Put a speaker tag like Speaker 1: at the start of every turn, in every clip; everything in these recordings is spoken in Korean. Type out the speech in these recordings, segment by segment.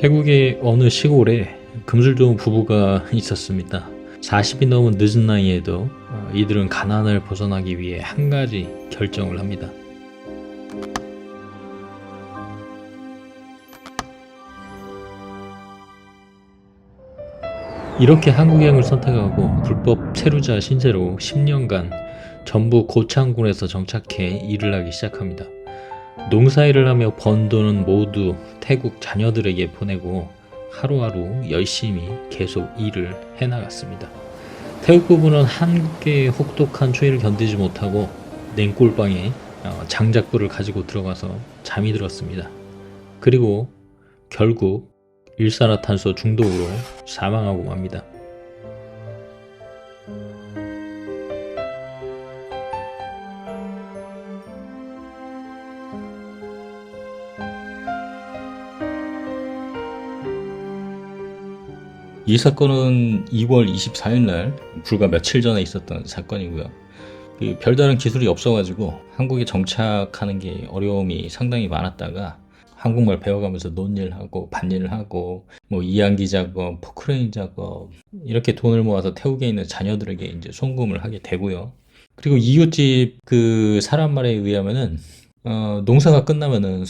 Speaker 1: 태국의 어느 시골에 금술 좋은 부부가 있었습니다. 40이 넘은 늦은 나이에도 이들은 가난을 벗어나기 위해 한 가지 결정을 합니다. 이렇게 한국행을 선택하고 불법 체류자 신세로 10년간 전북 고창군에서 정착해 일을 하기 시작합니다. 농사일을 하며 번 돈은 모두 태국 자녀들에게 보내고 하루하루 열심히 계속 일을 해나갔습니다. 태국 부부는 한국의 혹독한 추위를 견디지 못하고 냉골방에 장작불을 가지고 들어가서 잠이 들었습니다. 그리고 결국 일산화탄소 중독으로 사망하고 맙니다.
Speaker 2: 이 사건은 2월 24일 날 불과 며칠 전에 있었던 사건이고요. 별다른 기술이 없어가지고 한국에 정착하는 게 어려움이 상당히 많았다가 한국말 배워가면서 논일 하고 밭일 하고 이항기 작업, 포크레인 작업 이렇게 돈을 모아서 태국에 있는 자녀들에게 이제 송금을 하게 되고요. 그리고 이웃집 그 사람 말에 의하면은 농사가 끝나면은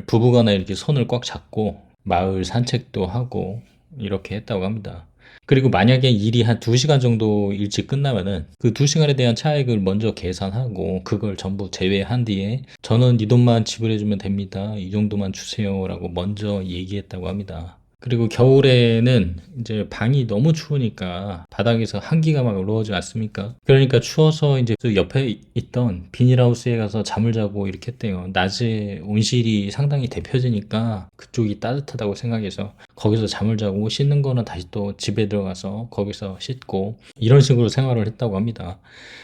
Speaker 2: 부부간에 이렇게 손을 꽉 잡고 마을 산책도 하고 이렇게 했다고 합니다. 그리고 만약에 일이 한 2시간 정도 일찍 끝나면은 그 2시간에 대한 차액을 먼저 계산하고 그걸 전부 제외한 뒤에 저는 이 돈만 지불해주면 됩니다. 이 정도만 주세요 라고 먼저 얘기했다고 합니다. 그리고 겨울에는 이제 방이 너무 추우니까 바닥에서 한기가 막 올라오지 않습니까? 그러니까 추워서 이제 그 옆에 있던 비닐하우스에 가서 잠을 자고 이렇게 했대요. 낮에 온실이 상당히 데펴지니까 그쪽이 따뜻하다고 생각해서 거기서 잠을 자고 씻는 거는 다시 또 집에 들어가서 거기서 씻고 이런 식으로 생활을 했다고 합니다.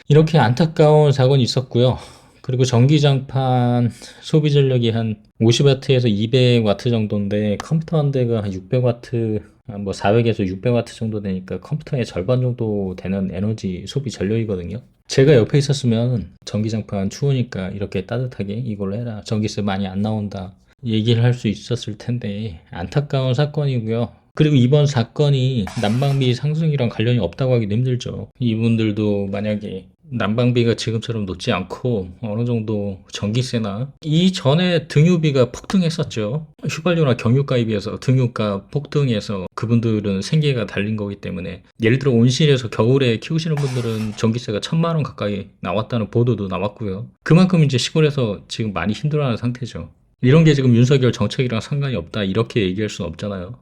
Speaker 2: 이렇게 안타까운 사건이 있었고요. 그리고 전기장판 소비 전력이 한 50W에서 200W 정도인데 컴퓨터 한 대가 한 600W, 400에서 600W 정도 되니까 컴퓨터의 절반 정도 되는 에너지 소비 전력이거든요. 제가 옆에 있었으면 전기장판 추우니까 이렇게 따뜻하게 이걸로 해라. 전기세 많이 안 나온다. 얘기를 할 수 있었을 텐데 안타까운 사건이고요. 그리고 이번 사건이 난방비 상승이랑 관련이 없다고 하기도 힘들죠. 이분들도 만약에 난방비가 지금처럼 높지 않고 어느 정도 전기세나 이전에 등유비가 폭등했었죠. 휘발유나 경유가에 비해서 등유가 폭등해서 그분들은 생계가 달린 거기 때문에 예를 들어 온실에서 겨울에 키우시는 분들은 전기세가 1,000만 원 가까이 나왔다는 보도도 나왔고요. 그만큼 이제 시골에서 지금 많이 힘들어하는 상태죠. 이런 게 지금 윤석열 정책이랑 상관이 없다 이렇게 얘기할 수는 없잖아요.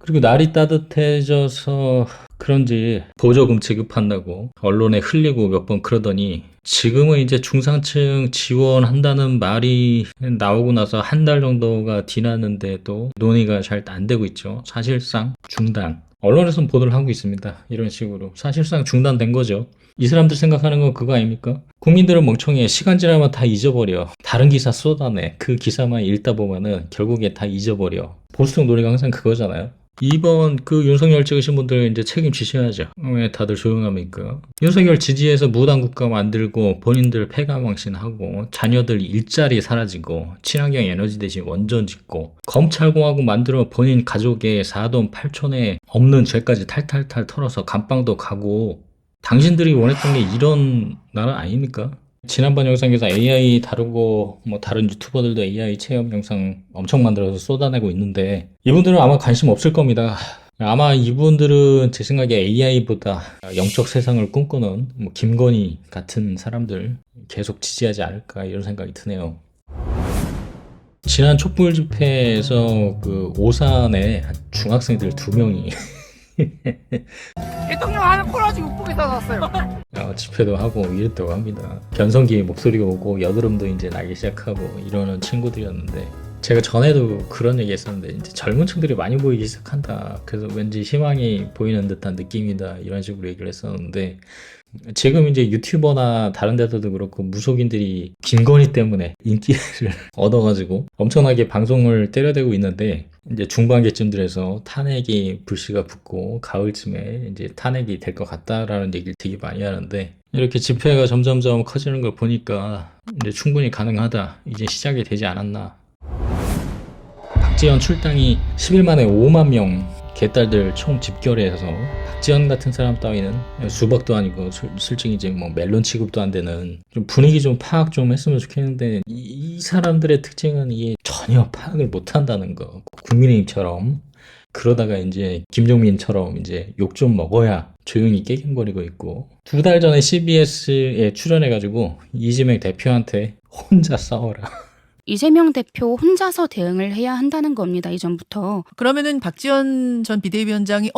Speaker 2: 그리고 날이 따뜻해져서 그런지 보조금 지급한다고 언론에 흘리고 몇 번 그러더니 지금은 이제 중산층 지원한다는 말이 나오고 나서 한 달 정도가 지났는데도 논의가 잘 안 되고 있죠. 사실상 중단. 언론에서는 보도를 하고 있습니다. 이런 식으로. 사실상 중단된 거죠. 이 사람들 생각하는 건 그거 아닙니까? 국민들은 멍청해. 시간 지나면 다 잊어버려. 다른 기사 쏟아내. 그 기사만 읽다 보면은 결국에 다 잊어버려. 보수적 논리가 항상 그거잖아요. 이번 그 윤석열 찍으신 분들 이제 책임지셔야죠. 왜 다들 조용합니까? 윤석열 지지해서 무당국가 만들고 본인들 폐가망신하고 자녀들 일자리 사라지고 친환경 에너지 대신 원전 짓고 검찰공화국 만들어 본인 가족의 4돈 8촌에 없는 죄까지 탈탈탈 털어서 감방도 가고 당신들이 원했던 게 이런 나라 아닙니까? 지난번 영상에서 AI 다루고 다른 유튜버들도 AI 체험 영상 엄청 만들어서 쏟아내고 있는데 이분들은 아마 관심 없을 겁니다. 아마 이분들은 제 생각에 AI보다 영적 세상을 꿈꾸는 김건희 같은 사람들 계속 지지하지 않을까 이런 생각이 드네요. 지난 촛불 집회에서 그 오산에 중학생들 2명이
Speaker 3: 대통령 하는 코라지 웃보게 써놨어요.
Speaker 1: 집회도 하고 이랬다고 합니다. 변성기에 목소리가 오고 여드름도 이제 나기 시작하고 이러는 친구들이었는데 제가 전에도 그런 얘기 했었는데 이제 젊은 층들이 많이 보이기 시작한다. 그래서 왠지 희망이 보이는 듯한 느낌이다. 이런 식으로 얘기를 했었는데 지금 이제 유튜버나 다른 데서도 그렇고 무속인들이 김건희 때문에 인기를 얻어가지고 엄청나게 방송을 때려대고 있는데 이제 중반기쯤 들에서 탄핵이 불씨가 붙고 가을쯤에 이제 탄핵이 될 것 같다라는 얘기를 되게 많이 하는데 이렇게 집회가 점점점 커지는 걸 보니까 이제 충분히 가능하다. 이제 시작이 되지 않았나. 박지원 출당이 10일 만에 5만 명 개딸들 총 집결해서 박지원 같은 사람 따위는 수박도 아니고 솔직히 이제 뭐 멜론 취급도 안 되는 좀 분위기 좀 파악 좀 했으면 좋겠는데 이 사람들의 특징은 이게 전혀 파악을 못 한다는 거. 국민의힘처럼 그러다가 이제 김종민처럼 이제 욕 좀 먹어야 조용히 깨갱거리고 있고 2달 전에 CBS에 출연해가지고 이재명 대표한테 혼자 싸워라.
Speaker 4: 이재명 대표 혼자서 대응을 해야 한다는 겁니다. 이전부터.
Speaker 5: 그러면은 박지원 전 비대위원장이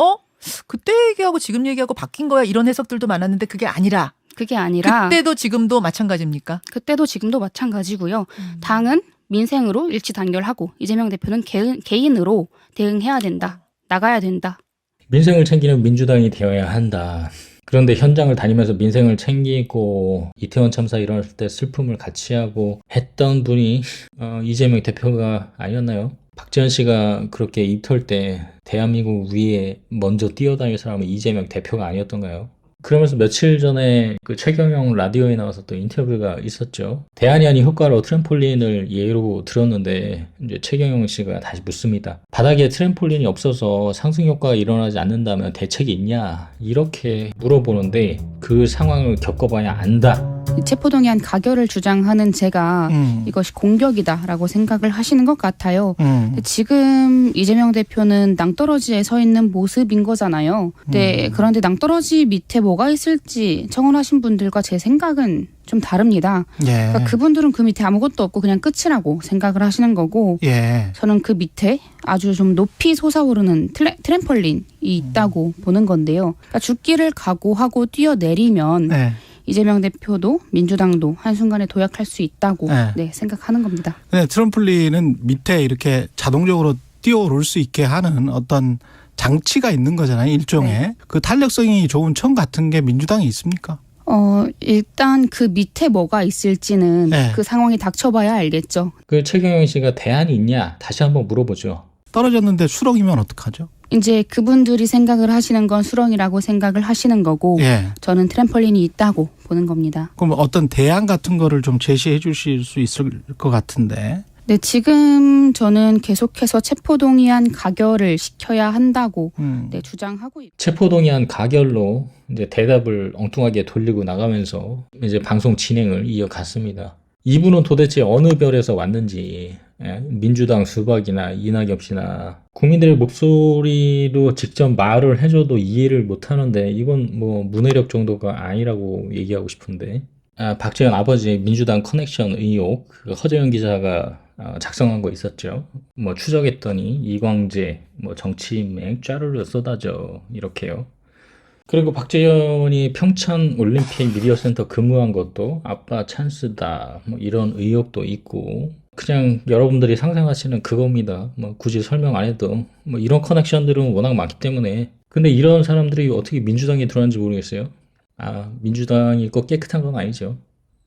Speaker 5: 그때 얘기하고 지금 얘기하고 바뀐 거야 이런 해석들도 많았는데 그게 아니라
Speaker 4: 그게 아니라
Speaker 5: 그때도 지금도 마찬가지입니까?
Speaker 4: 그때도 지금도 마찬가지고요. 당은 민생으로 일치 단결하고 이재명 대표는 개인으로 대응해야 된다. 나가야 된다.
Speaker 1: 민생을 챙기는 민주당이 되어야 한다. 그런데 현장을 다니면서 민생을 챙기고 이태원 참사 일어났을 때 슬픔을 같이 하고 했던 분이 이재명 대표가 아니었나요? 박지원 씨가 그렇게 입 털 때 대한민국 위에 먼저 뛰어다닐 사람은 이재명 대표가 아니었던가요? 그러면서 며칠 전에 그 최경영 라디오에 나와서 또 인터뷰가 있었죠. 대안이 아닌 효과로 트램폴린을 예로 들었는데 이제 최경영 씨가 다시 묻습니다. 바닥에 트램폴린이 없어서 상승 효과가 일어나지 않는다면 대책이 있냐? 이렇게 물어보는데 그 상황을 겪어봐야 안다.
Speaker 4: 체포동의안 가결을 주장하는 제가 이것이 공격이다라고 생각을 하시는 것 같아요. 근데 지금 이재명 대표는 낭떠러지에 서 있는 모습인 거잖아요. 그런데 낭떠러지 밑에 뭐가 있을지 청원하신 분들과 제 생각은 좀 다릅니다.
Speaker 3: 예.
Speaker 4: 그러니까 그분들은 그 밑에 아무것도 없고 그냥 끝이라고 생각을 하시는 거고
Speaker 3: 예.
Speaker 4: 저는 그 밑에 아주 좀 높이 솟아오르는 트램펄린이 있다고 보는 건데요. 그러니까 죽기를 각오하고 뛰어내리면
Speaker 3: 네.
Speaker 4: 이재명 대표도 민주당도 한순간에 도약할 수 있다고 생각하는 겁니다.
Speaker 3: 네, 트럼플린은 밑에 이렇게 자동적으로 뛰어오를 수 있게 하는 어떤 장치가 있는 거잖아요. 일종의.
Speaker 4: 네.
Speaker 3: 그 탄력성이 좋은 청 같은 게 민주당에 있습니까?
Speaker 4: 일단 그 밑에 뭐가 있을지는 그 상황이 닥쳐봐야 알겠죠.
Speaker 1: 그 최경영 씨가 대안이 있냐? 다시 한번 물어보죠.
Speaker 3: 떨어졌는데 수렁이면 어떡하죠?
Speaker 4: 이제 그분들이 생각을 하시는 건 수렁이라고 생각을 하시는 거고 저는 트램펄린이 있다고 보는 겁니다.
Speaker 3: 그럼 어떤 대안 같은 거를 좀 제시해 주실 수 있을 것 같은데.
Speaker 4: 네, 지금 저는 계속해서 체포동의안 가결을 시켜야 한다고 주장하고 있고.
Speaker 1: 체포동의안 가결로 이제 대답을 엉뚱하게 돌리고 나가면서 이제 방송 진행을 이어갔습니다. 이분은 도대체 어느 별에서 왔는지 민주당 수박이나 이낙엽 씨나 국민들의 목소리로 직접 말을 해줘도 이해를 못하는데 이건 뭐 문해력 정도가 아니라고 얘기하고 싶은데 박지원 아버지 민주당 커넥션 의혹 허재영 기자가 작성한 거 있었죠. 뭐 추적했더니 이광재 뭐 정치인맥 쫘르르 쏟아져 이렇게요. 그리고 박지원이 평창 올림픽 미디어센터 근무한 것도 아빠 찬스다 뭐 이런 의혹도 있고 그냥 여러분들이 상상하시는 그겁니다. 뭐 굳이 설명 안 해도 뭐 이런 커넥션들은 워낙 많기 때문에 근데 이런 사람들이 어떻게 민주당에 들어왔는지 모르겠어요. 민주당이 꼭 깨끗한 건 아니죠.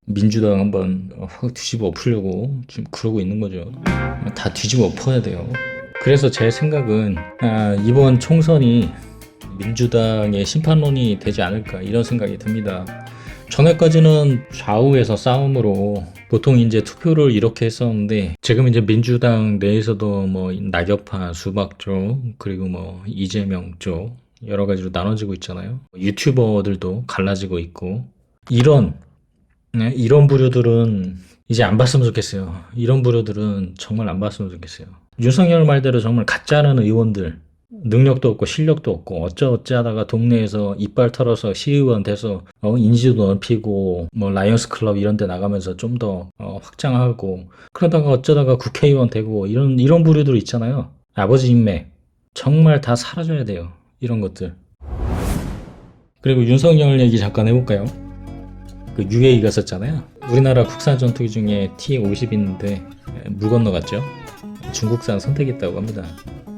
Speaker 1: 민주당 한번 확 뒤집어 엎으려고 지금 그러고 있는 거죠. 다 뒤집어 엎어야 돼요. 그래서 제 생각은 이번 총선이 민주당의 심판론이 되지 않을까 이런 생각이 듭니다. 전에까지는 좌우에서 싸움으로 보통 이제 투표를 이렇게 했었는데 지금 이제 민주당 내에서도 뭐 낙엽파 수박 쪽 그리고 뭐 이재명 쪽 여러 가지로 나눠지고 있잖아요. 유튜버들도 갈라지고 있고 이런 부류들은 이제 안 봤으면 좋겠어요. 이런 부류들은 정말 안 봤으면 좋겠어요. 윤석열 말대로 정말 가짜는 의원들 능력도 없고 실력도 없고 어쩌어찌 하다가 동네에서 이빨 털어서 시의원 돼서 인지도 넓히고 뭐 라이언스 클럽 이런 데 나가면서 좀 더 확장하고 그러다가 어쩌다가 국회의원 되고 이런 부류들 있잖아요. 아버지 인맥 정말 다 사라져야 돼요. 이런 것들. 그리고 윤석열 얘기 잠깐 해볼까요? 그 UAE 갔었잖아요. 우리나라 국산 전투기 중에 T-50 있는데 물 건너갔죠. 중국산 선택했다고 합니다.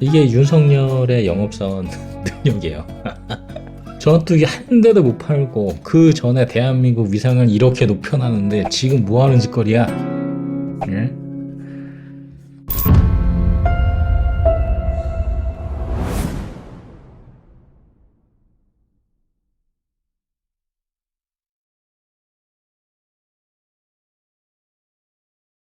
Speaker 1: 이게 윤석열의 영업사원 능력이에요. 전투기 한 대도 못 팔고 그 전에 대한민국 위상을 이렇게 높여놨는데 지금 뭐하는 짓거리야? 예?